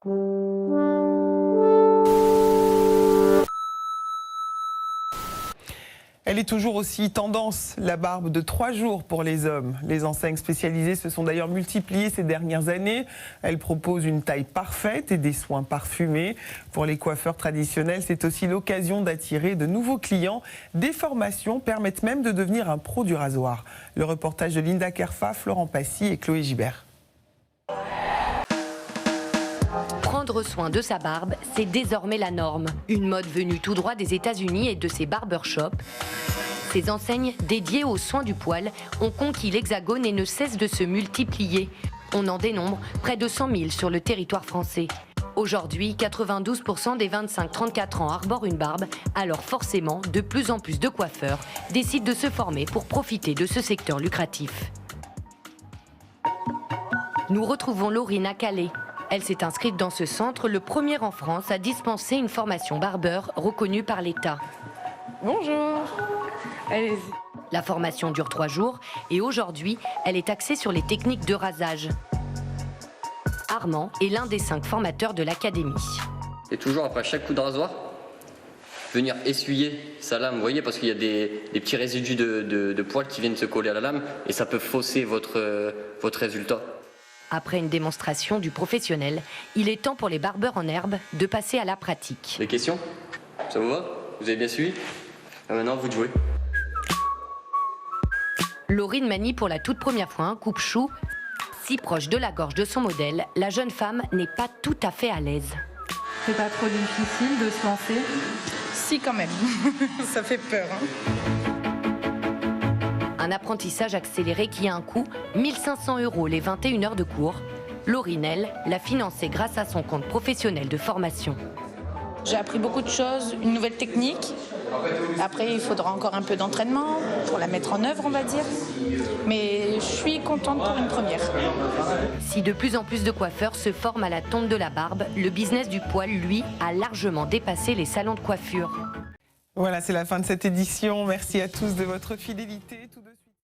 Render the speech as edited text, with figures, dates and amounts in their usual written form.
Elle est toujours aussi tendance, la barbe de 3 jours pour les hommes. Les enseignes spécialisées se sont d'ailleurs multipliées ces dernières années. Elles proposent une taille parfaite et des soins parfumés. Pour les coiffeurs traditionnels, c'est aussi l'occasion d'attirer de nouveaux clients. Des formations permettent même de devenir un pro du rasoir. Le reportage de Linda Kerfa, Florent Passy et Chloé Gibert. Prendre soin de sa barbe, c'est désormais la norme. Une mode venue tout droit des États-Unis et de ses barbershops. Ces enseignes dédiées aux soins du poil ont conquis l'Hexagone et ne cessent de se multiplier. On en dénombre près de 100 000 sur le territoire français. Aujourd'hui, 92% des 25-34 ans arborent une barbe, alors forcément, de plus en plus de coiffeurs décident de se former pour profiter de ce secteur lucratif. Nous retrouvons Laurine à Calais. Elle s'est inscrite dans ce centre, le premier en France à dispenser une formation barbeur reconnue par l'État. Bonjour. Allez-y. La formation dure 3 jours et aujourd'hui, elle est axée sur les techniques de rasage. Armand est l'un des 5 formateurs de l'académie. Et toujours après chaque coup de rasoir, venir essuyer sa lame, vous voyez, parce qu'il y a des petits résidus de poils qui viennent se coller à la lame et ça peut fausser votre résultat. Après une démonstration du professionnel, il est temps pour les barbeurs en herbe de passer à la pratique. Des questions? Ça vous va? Vous avez bien suivi? Et maintenant, vous de jouer. Laurine manie pour la toute première fois un coupe-chou. Si proche de la gorge de son modèle, la jeune femme n'est pas tout à fait à l'aise. C'est pas trop difficile de se lancer? Si, quand même. Ça fait peur. Un apprentissage accéléré qui a un coût, 1 500 € les 21 heures de cours. Laurine, elle, l'a financé grâce à son compte professionnel de formation. J'ai appris beaucoup de choses, une nouvelle technique. Après, il faudra encore un peu d'entraînement pour la mettre en œuvre, on va dire. Mais je suis contente pour une première. Si de plus en plus de coiffeurs se forment à la tonte de la barbe, le business du poil, lui, a largement dépassé les salons de coiffure. Voilà, c'est la fin de cette édition. Merci à tous de votre fidélité.